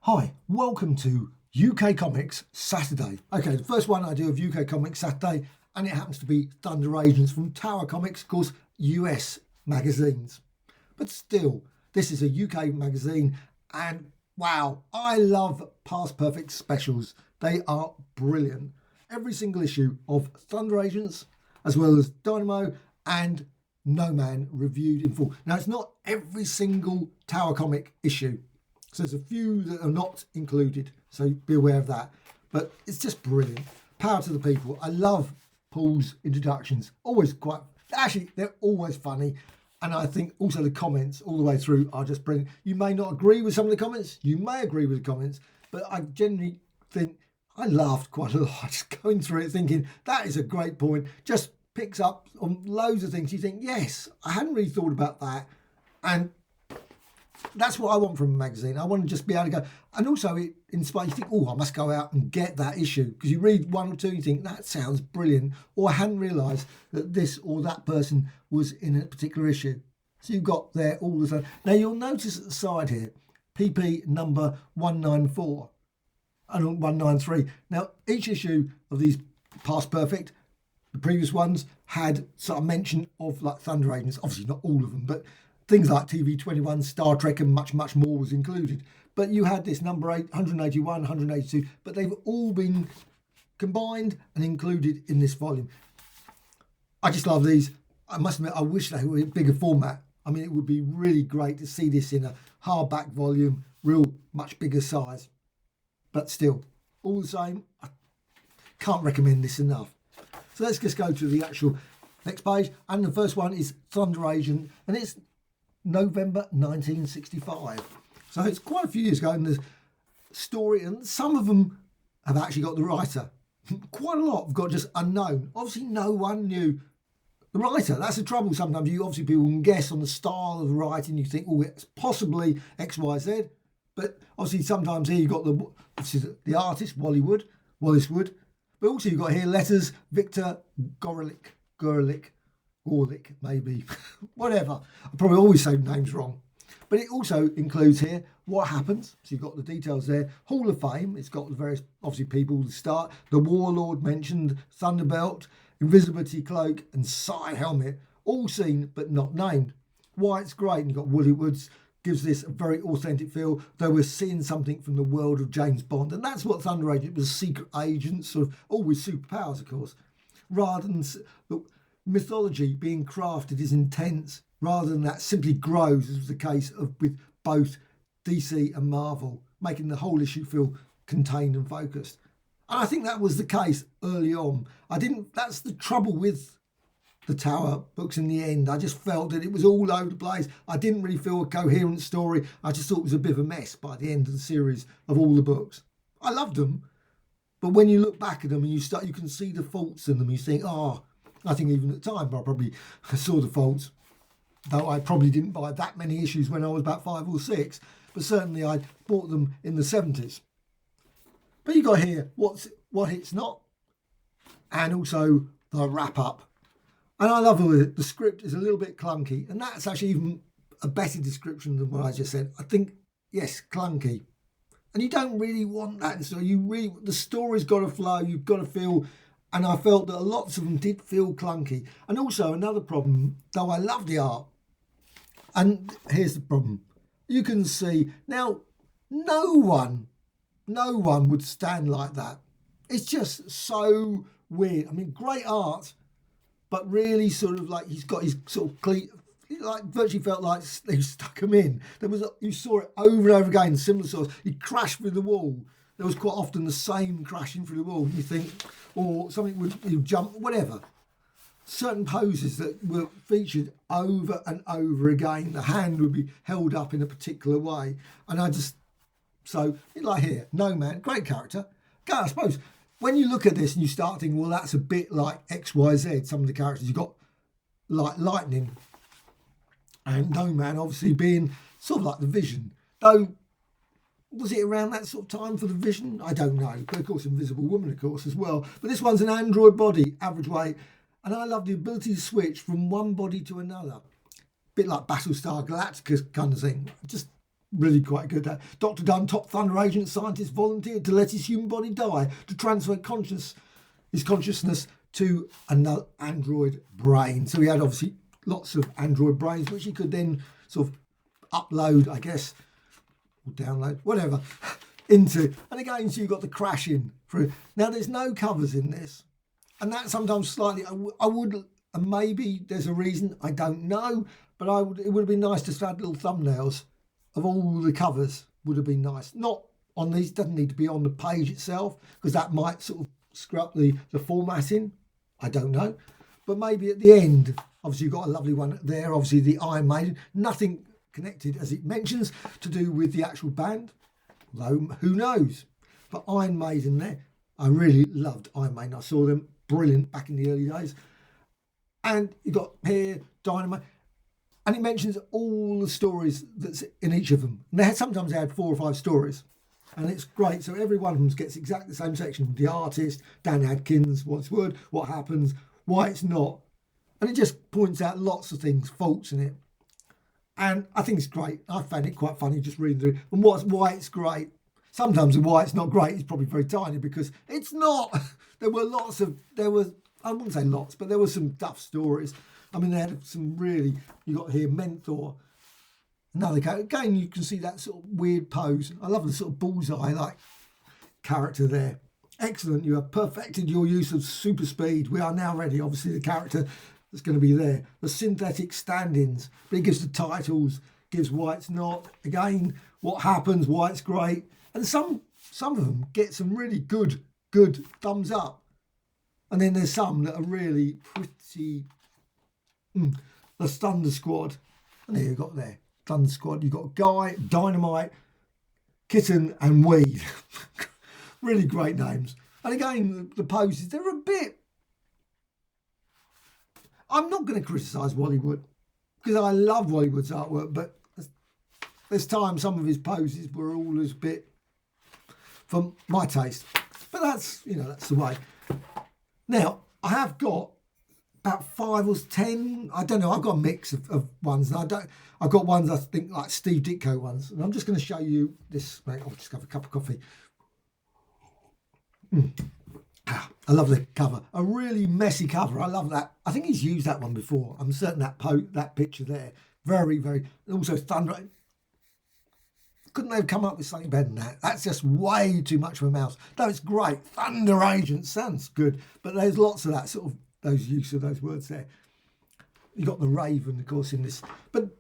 Hi, welcome to UK Comics Saturday. Okay, the first one I do of UK Comics Saturday, and it happens to be Thunder Agents from Tower Comics, of course, US magazines. But still, this is a UK magazine, and wow, I love Past Perfect specials. They are brilliant. Every single issue of Thunder Agents, as well as Dynamo and Noman reviewed in full. Now, it's not every single Tower comic issue. So there's a few that are not included, so be aware of that. But it's just brilliant. Power to the people. I love Paul's introductions. They're always funny. And I think also the comments all the way through are just brilliant. You may not agree with some of the comments. You may agree with the comments. But I generally think I laughed quite a lot just going through it thinking that is a great point. Just picks up on loads of things. You think, yes, I hadn't really thought about that. And that's what I want from a magazine. I want to just be able to go, and also it inspires you to think, oh, I must go out and get that issue, because you read one or two and you think that sounds brilliant, or I hadn't realised that this or that person was in a particular issue. So you've got there all the time. Now you'll notice at the side here, PP number 194 and 193. Now each issue of these Past Perfect, the previous ones had sort of mention of like Thunder Agents, obviously not all of them, but things like TV21, Star Trek and much, much more was included. But you had this number 181, 182, but they've all been combined and included in this volume. I just love these. I must admit, I wish they were in bigger format. I mean, it would be really great to see this in a hardback volume, real much bigger size. But still, all the same, I can't recommend this enough. So let's just go to the actual next page. And the first one is Thunder Agent, and it's November 1965. So it's quite a few years ago, and the story, and some of them have actually got the writer. Quite a lot have got just unknown. Obviously, no one knew the writer. That's the trouble sometimes. People can guess on the style of the writing. You think, oh, it's possibly XYZ. But obviously, sometimes here you've got the artist, Wally Wood, Wallace Wood. But also you've got here letters, Victor Gorelick, maybe, whatever. I probably always say names wrong. But it also includes here what happens. So you've got the details there. Hall of Fame. It's got the various, obviously, people to start. The Warlord mentioned, Thunderbelt, Invisibility Cloak and Psi Helmet. All seen but not named. Why it's great. And you've got Wally Woods. Gives this a very authentic feel, though we're seeing something from the world of James Bond. And that's what Thunder Agent was, a secret agent, sort of, all with superpowers, of course. Rather than the mythology being crafted is intense, rather than that simply grows, as was the case with both DC and Marvel, making the whole issue feel contained and focused. And I think that was the case early on. That's the trouble with the Tower books in the end. I just felt that it was all over the place. I didn't really feel a coherent story. I just thought it was a bit of a mess by the end of the series of all the books. I loved them, but when you look back at them and you can see the faults in them. You think, I think even at the time I probably saw the faults, though I probably didn't buy that many issues when I was about 5 or 6, but certainly I bought them in the 70s. But you got here what it's not, and also the wrap up. And I love the script is a little bit clunky, and that's actually even a better description than what I just said. I think, yes, clunky. And you don't really want that. So the story's got to flow, you've got to feel, and I felt that lots of them did feel clunky. And also another problem, though I love the art, and here's the problem. You can see, now, no one would stand like that. It's just so weird. I mean, great art, but really sort of like he's got his sort of like virtually felt like they stuck him in. You saw it over and over again, similar sorts. He crashed through the wall. There was quite often the same crashing through the wall. You think, or something would jump, whatever. Certain poses that were featured over and over again. The hand would be held up in a particular way, and so like here, Noman, great character. God, I suppose when you look at this and you start thinking, well, that's a bit like XYZ, some of the characters. You've got like Lightning and Noman obviously being sort of like the Vision. Though, was it around that sort of time for the Vision? I don't know. But of course, Invisible Woman, of course, as well. But this one's an android body, average weight. And I love the ability to switch from one body to another. Bit like Battlestar Galactica kind of thing. Just really quite good. That Dr. Dunn, top Thunder agent scientist, volunteered to let his human body die to transfer his consciousness to another android brain. So he had obviously lots of android brains, which he could then sort of upload, I guess, or download, whatever, into. And again, so you've got the crashing through. Now, there's no covers in this, and that sometimes slightly, I would, and maybe there's a reason, I don't know, but it would have been nice to just add little thumbnails of all the covers. Would have been nice. Not on these, doesn't need to be on the page itself, because that might sort of screw up the formatting. I don't know. But maybe at the end, obviously you've got a lovely one there, obviously the Iron Maiden, nothing connected, as it mentions, to do with the actual band, though who knows. But Iron Maiden there, I really loved Iron Maiden. I saw them brilliant back in the early days. And you've got here, Dynamo, and it mentions all the stories that's in each of them. And sometimes they had 4 or 5 stories, and it's great. So every one of them gets exactly the same section: the artist, Dan Adkins, what's Wood, what happens, why it's not, and it just points out lots of things, faults in it. And I think it's great. I found it quite funny just reading through. And why it's great. Sometimes the why it's not great is probably very tiny, because it's not. There was, I wouldn't say lots, but there were some tough stories. I mean, they had some really, you got here Mentor, another character. Again, you can see that sort of weird pose. I love the sort of bullseye like character there. Excellent. You have perfected your use of super speed. We are now ready. Obviously, the character that's going to be there. The synthetic stand-ins. But it gives the titles, gives why it's not. Again, what happens, why it's great. And some of them get some really good thumbs up. And then there's some that are really pretty. The Thunder Squad. And there you got there. Thunder Squad. You've got Guy, Dynamite, Kitten and Weed. Really great names. And again, the poses, they're a bit... I'm not going to criticise Wally Wood, because I love Wally Wood's artwork, but there's times some of his poses were always a bit for my taste. But that's, that's the way. Now, I have got about 5 or 10, I don't know, I've got a mix of ones. And I've got ones I think like Steve Ditko ones. And I'm just going to show you this, mate. I'll just have a cup of coffee. I love the cover. A really messy cover. I love that. I think he's used that one before. I'm certain that picture there. Very, very... Also, Thunder... Couldn't they have come up with something better than that? That's just way too much for a mouse. No, it's great. Thunder Agent sounds good. But there's lots of that sort of... those use of those words there. You got the Raven, of course, in this. But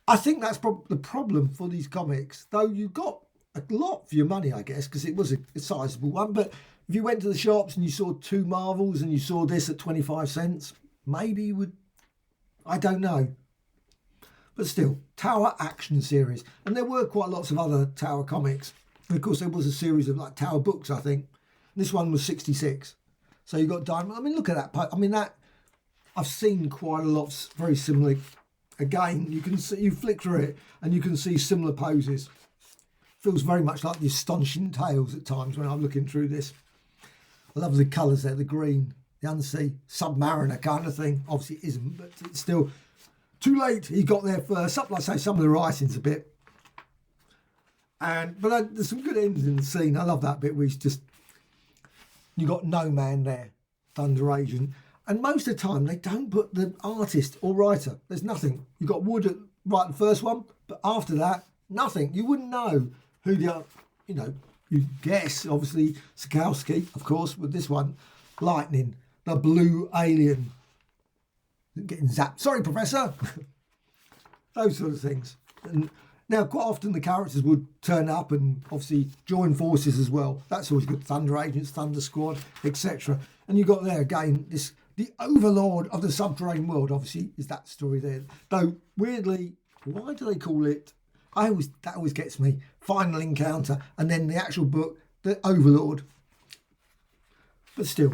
I think that's the problem for these comics. Though you got a lot for your money, I guess, because it was a sizable one. But if you went to the shops and you saw 2 Marvels and you saw this at 25 cents, maybe you would, I don't know. But still, Tower action series. And there were quite lots of other Tower comics. And of course, there was a series of like Tower books, I think. This one was 66. So you got Dynamo. I mean, look at that. I mean, that I've seen quite a lot very similar. Again, you can see, you flick through it and you can see similar poses. Feels very much like the Astonishing Tales at times when I'm looking through this. I love the colours there, the green, the unsea, Submariner kind of thing. Obviously it isn't, but it's still too late. He got there first. Like I say, some of the writing's a bit. But there's some good ends in the scene. I love that bit where he's just... You got Noman there, Thunder Agent. And most of the time, they don't put the artist or writer. There's nothing. You got Wood right the first one, but after that, nothing. You wouldn't know who you guess, obviously, Sikowski, of course, with this one. Lightning, the blue alien. Getting zapped. Sorry, Professor. Those sort of things. And now, quite often the characters would turn up and obviously join forces as well. That's always good. Thunder Agents, Thunder Squad, etc. And you got there again, the Overlord of the Subterranean World, obviously, is that story there. Though, weirdly, why do they call it... that always gets me. Final Encounter, and then the actual book, the Overlord. But still,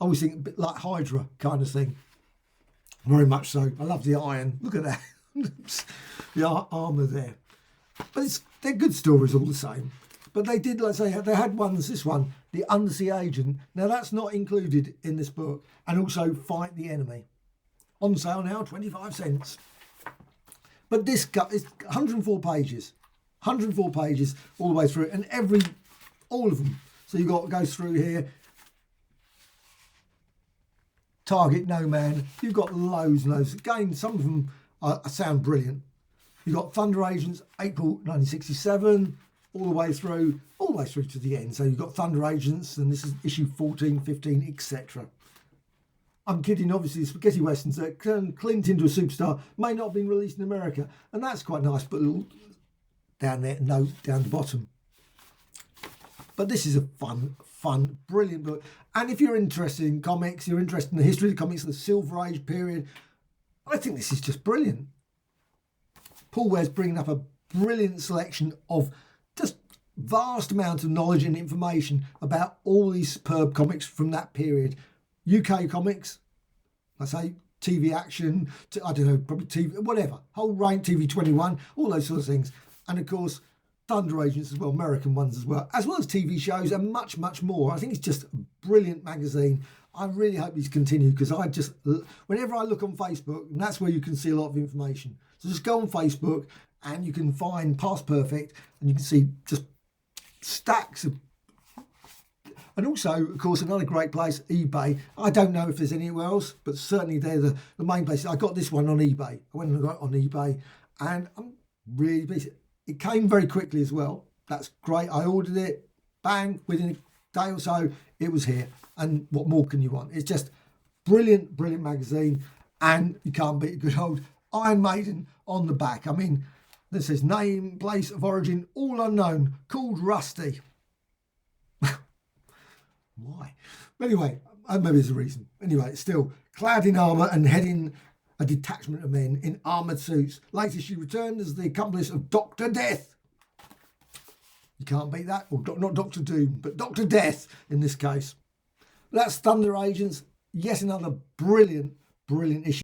I always think a bit like Hydra kind of thing. Very much so. I love the iron. Look at that. The armour there. But they're good stories all the same. But they did, let's say, they had ones, this one, The Undersea Agent. Now, that's not included in this book. And also Fight the Enemy. On sale now, 25 cents. But this is 104 pages. 104 pages all the way through, and all of them. So you got goes through here. Target, Noman. You've got loads and loads. Again, some of them sound brilliant. You've got Thunder Agents, April 1967, all the way through to the end. So you've got Thunder Agents, and this is issue 14, 15, etc. I'm kidding, obviously, spaghetti westerns that turn Clint into a superstar may not have been released in America, and that's quite nice, but down there, no, down the bottom. But this is a fun, brilliant book. And if you're interested in comics, you're interested in the history of the comics, the Silver Age period, I think this is just brilliant. Paul Ware's bringing up a brilliant selection of just vast amounts of knowledge and information about all these superb comics from that period. UK comics, I say TV action, I don't know, probably TV, whatever, whole range, TV 21, all those sorts of things. And of course, Thunder Agents as well, American ones as well as TV shows and much, much more. I think it's just a brilliant magazine. I really hope these continue because whenever I look on Facebook, and that's where you can see a lot of information. So just go on Facebook and you can find Past Perfect and you can see just stacks of. And also, of course, another great place, eBay. I don't know if there's anywhere else, but certainly they're the main places. I got this one on eBay. I went and got it on eBay and I'm really pleased. It came very quickly as well. That's great. I ordered it, bang, within a day or so, it was here. And what more can you want? It's just brilliant, brilliant magazine. And you can't beat a good old Iron Maiden on the back. I mean, this says name, place of origin, all unknown, called Rusty. Why? Anyway, maybe there's a reason. Anyway, still clad in armour and heading a detachment of men in armoured suits. Later, she returned as the accomplice of Dr. Death. You can't beat that. Or not Dr. Doom, but Dr. Death in this case. That's Thunder Agents. Yes, another brilliant, brilliant issue.